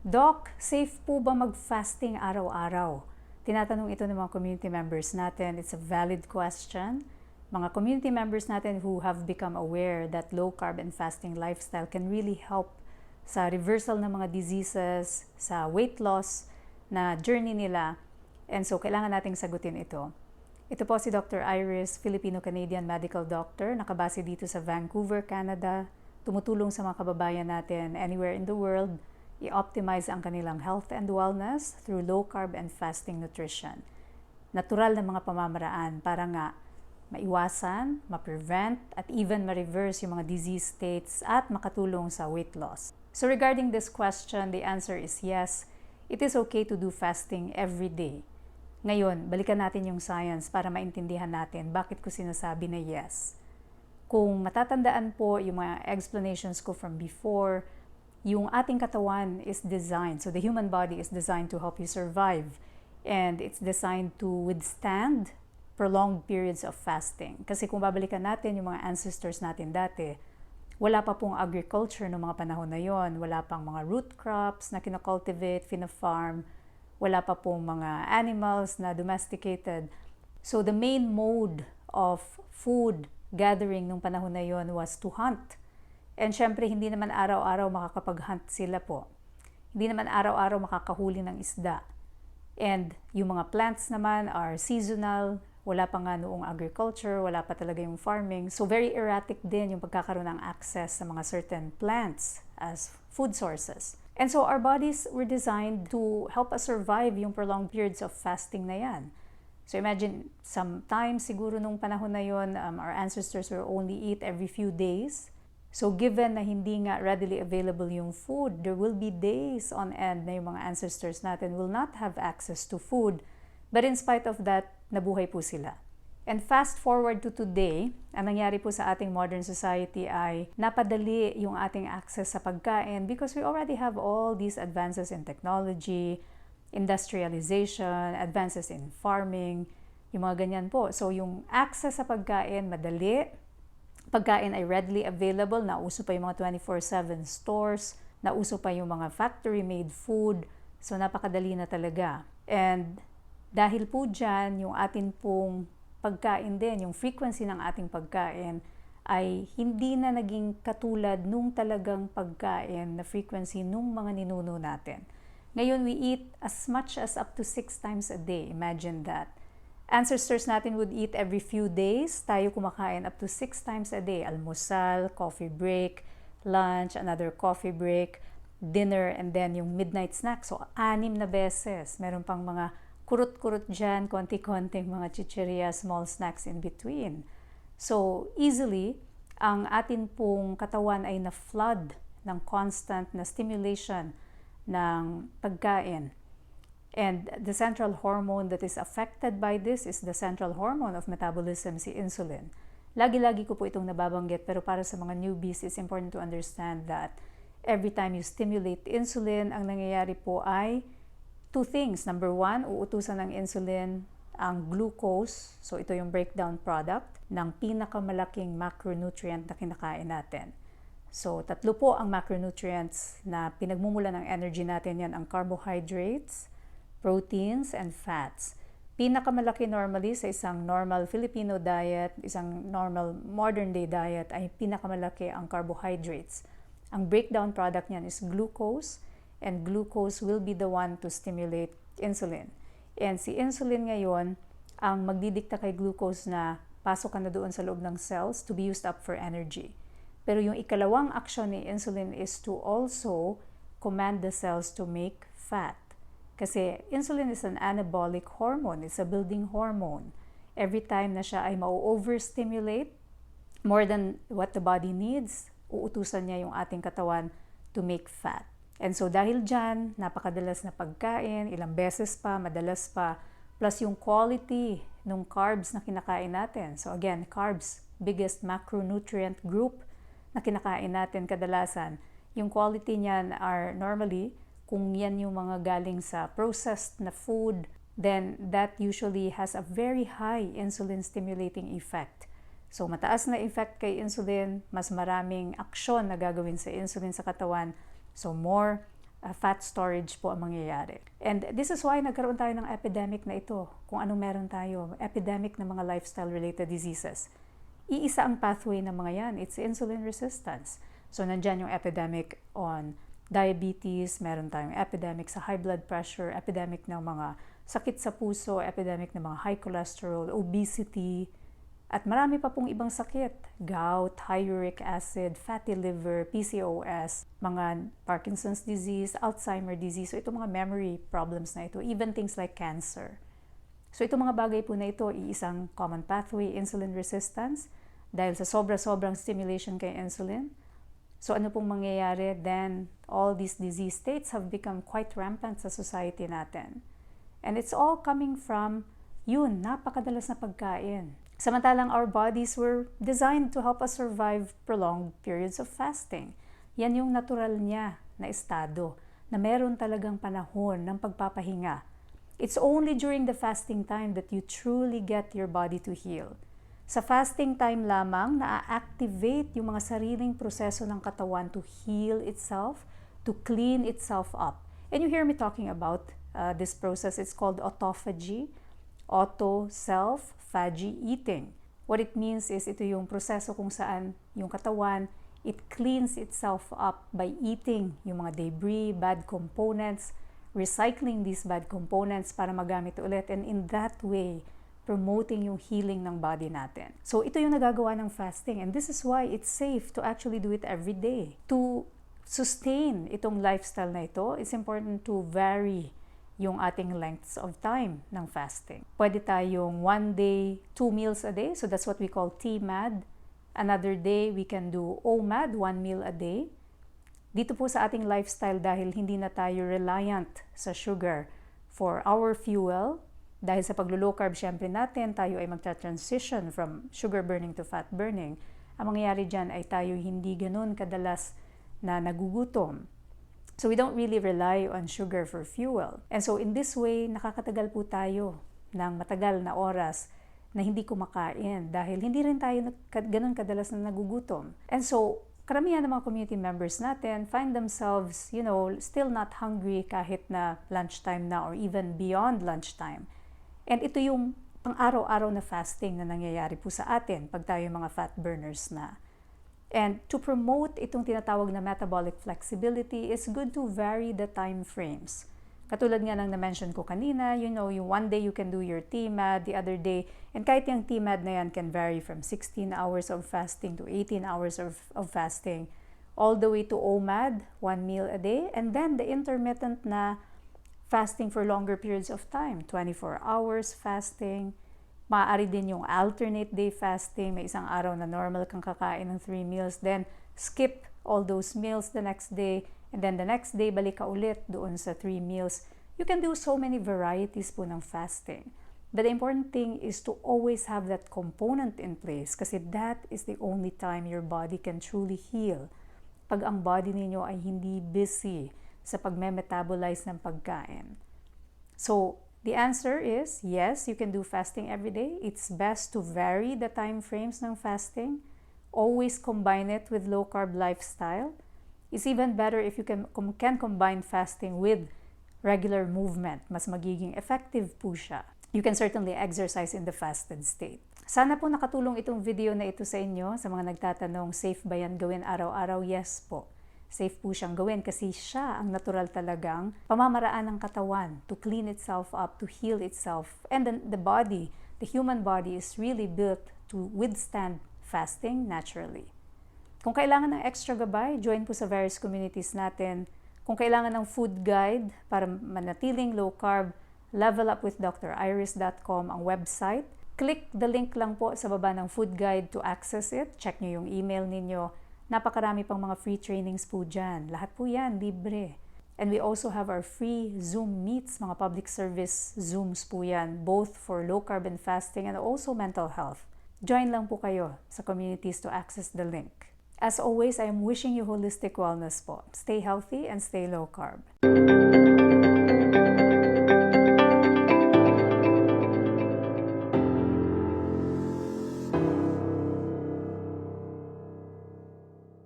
Doc, safe po ba mag-fasting araw-araw? Tinatanong ito ng mga community members natin. It's a valid question. Mga community members natin who have become aware that low carb and fasting lifestyle can really help sa reversal ng mga diseases, sa weight loss na journey nila. And so, kailangan nating sagutin ito. Ito po si Dr. Iris, Filipino-Canadian medical doctor, nakabase dito sa Vancouver, Canada. Tumutulong sa mga kababayan natin anywhere in the world, i-optimize ang kanilang health and wellness through low carb and fasting nutrition. Natural na mga pamamaraan para nga maiwasan, ma-prevent, at even ma-reverse yung mga disease states at makatulong sa weight loss. So regarding this question, the answer is yes, it is okay to do fasting every day. Ngayon, balikan natin yung science para maintindihan natin bakit ko sinasabi na yes. Kung matatandaan po yung mga explanations ko from before, yung ating katawan is designed, so the human body is designed to help you survive. And it's designed to withstand prolonged periods of fasting. Kasi kung babalikan natin yung mga ancestors natin dati, wala pa pong agriculture noong mga panahon na yon, wala pang mga root crops na kinocultivate, fina-farm, wala pa pong mga animals na domesticated. So the main mode of food gathering nung panahon na yon was to hunt. And syempre, hindi naman araw-araw makakapag-hunt sila po. Hindi naman araw-araw makakahuli ng isda. And yung mga plants naman are seasonal, wala pa nga noong agriculture, wala pa talaga yung farming. So very erratic din yung pagkakaroon ng access sa mga certain plants as food sources. And so our bodies were designed to help us survive yung prolonged periods of fasting na yan. So imagine, sometimes siguro nung panahon na yon, our ancestors will only eat every few days. So given na hindi nga readily available yung food, there will be days on end na yung mga ancestors natin will not have access to food. But in spite of that, nabuhay po sila. And fast forward to today, ang nangyari po sa ating modern society ay napadali yung ating access sa pagkain because we already have all these advances in technology, industrialization, advances in farming, yung mga ganyan po. So yung access sa pagkain, madali. Pagkain ay readily available. Nauso pa yung mga 24/7 stores. Nauso pa yung mga factory-made food. So napakadali na talaga. And dahil po dyan, yung atin pong pagkain din, yung frequency ng ating pagkain ay hindi na naging katulad nung talagang pagkain na frequency nung mga ninuno natin. Ngayon, we eat as much as up to 6 times a day. Imagine that. Ancestors natin would eat every few days. Tayo kumakain up to 6 times a day. Almusal, coffee break, lunch, another coffee break, dinner, and then yung midnight snack. So, 6 na beses. Meron pang mga kurut-kurut dyan, konti-konting mga chichirya, small snacks in between. So, easily, ang atin pong katawan ay na-flood ng constant na stimulation ng pagkain. And the central hormone that is affected by this is the central hormone of metabolism, si insulin. Lagi-lagi ko po itong nababanggit, pero para sa mga newbies, it's important to understand that every time you stimulate insulin, ang nangyayari po ay two things. Number one, uutusan ng insulin ang glucose. So ito yung breakdown product ng pinakamalaking macronutrient na kinakain natin. So 3 po ang macronutrients na pinagmumula ng energy natin. Yan ang carbohydrates, proteins, and fats. Pinakamalaki normally sa isang normal Filipino diet, isang normal modern day diet ay pinakamalaki ang carbohydrates. Ang breakdown product niyan is glucose, and glucose will be the one to stimulate insulin. And si insulin ngayon, ang magdidikta kay glucose na pasok ka na doon sa loob ng cells to be used up for energy. Pero yung ikalawang aksyon ni insulin is to also command the cells to make fat. Kasi insulin is an anabolic hormone, it's a building hormone. Every time na siya ay ma-overstimulate more than what the body needs, uutusan niya yung ating katawan to make fat. And so dahil dyan, napakadalas na pagkain, ilang beses pa, madalas pa, plus yung quality ng carbs na kinakain natin. So again, carbs, biggest macronutrient group na kinakain natin kadalasan. Yung quality niyan are normally, kung yan yung mga galing sa processed na food, then that usually has a very high insulin stimulating effect. So mataas na effect kay insulin, mas maraming aksyon na gagawin sa insulin sa katawan. So more fat storage po ang mangyayari. And this is why nagkaroon tayo ng epidemic na ito. Kung anong meron tayo, epidemic ng mga lifestyle-related diseases. Iisa ang pathway ng mga yan, it's insulin resistance. So nandyan yung epidemic on diabetes, meron tayong epidemic sa high blood pressure, epidemic ng mga sakit sa puso, epidemic ng mga high cholesterol, obesity, at marami pa pong ibang sakit. Gout, high uric acid, fatty liver, PCOS, mga Parkinson's disease, Alzheimer's disease. So itong mga memory problems na ito, even things like cancer. So itong mga bagay po na ito, iisang common pathway, insulin resistance, dahil sa sobra-sobrang stimulation kay insulin. So ano pong mangyayari? Then all these disease states have become quite rampant sa society natin. And it's all coming from napakadalas na pagkain. Samantalang our bodies were designed to help us survive prolonged periods of fasting. Yan yung natural niya na estado, na meron talagang panahon ng pagpapahinga. It's only during the fasting time that you truly get your body to heal. Sa fasting time lamang, na-activate yung mga sariling proseso ng katawan to heal itself, to clean itself up. And you hear me talking about this process. It's called autophagy, self-phagy eating. What it means is ito yung proseso kung saan yung katawan, it cleans itself up by eating yung mga debris, bad components, recycling these bad components para magamit ulit, and in that way, promoting yung healing ng body natin. So ito yung nagagawa ng fasting, and this is why it's safe to actually do it every day. To sustain itong lifestyle na ito, it's important to vary yung ating lengths of time ng fasting. Pwede tayong 1 day, 2 meals a day. So that's what we call TMAD. Another day, we can do OMAD, 1 meal a day. Dito po sa ating lifestyle, dahil hindi na tayo reliant sa sugar for our fuel, dahil sa paglo-low carb, syempre natin, tayo ay magta-transition from sugar burning to fat burning. Ang mangyayari dyan ay tayo hindi ganun kadalas na nagugutom. So we don't really rely on sugar for fuel. And so in this way, nakakatagal po tayo ng matagal na oras na hindi kumakain dahil hindi rin tayo ganun kadalas na nagugutom. And so, karamihan ng mga community members natin find themselves, still not hungry kahit na lunchtime na or even beyond lunchtime. And ito yung pang-araw-araw na fasting na nangyayari po sa atin pag tayo mga fat burners na. And to promote itong tinatawag na metabolic flexibility, it's good to vary the time frames. Katulad nga ng na-mention ko kanina, yung 1 day you can do your TMAD, the other day, and kahit yung TMAD na yan can vary from 16 hours of fasting to 18 hours of fasting, all the way to OMAD, 1 meal a day, and then the intermittent na fasting for longer periods of time, 24 hours fasting. Maaari din yung alternate day fasting, may isang araw na normal kang kakain ng 3 meals, then skip all those meals the next day, and then the next day balik ka ulit doon sa 3 meals. You can do so many varieties po ng fasting. But the important thing is to always have that component in place kasi that is the only time your body can truly heal. Pag ang body ninyo ay hindi busy sa pagme-metabolize ng pagkain. So, the answer is yes, you can do fasting every day. It's best to vary the time frames ng fasting. Always combine it with low-carb lifestyle. It's even better if you can combine fasting with regular movement. Mas magiging effective po siya. You can certainly exercise in the fasted state. Sana po nakatulong itong video na ito sa inyo. Sa mga nagtatanong, safe ba yan gawin araw-araw? Yes po. Safe po siyang gawin kasi siya ang natural talagang pamamaraan ng katawan to clean itself up, to heal itself. And then the body, the human body is really built to withstand fasting naturally. Kung kailangan ng extra gabay, join po sa various communities natin. Kung kailangan ng food guide para manatiling low carb, levelupwithdriris.com ang website. Click the link lang po sa baba ng food guide to access it. Check nyo yung email ninyo. Napakarami pang mga free trainings po dyan. Lahat po yan, libre. And we also have our free Zoom meets, mga public service Zooms po yan, both for low carb and fasting and also mental health. Join lang po kayo sa communities to access the link. As always, I am wishing you holistic wellness po. Stay healthy and stay low carb.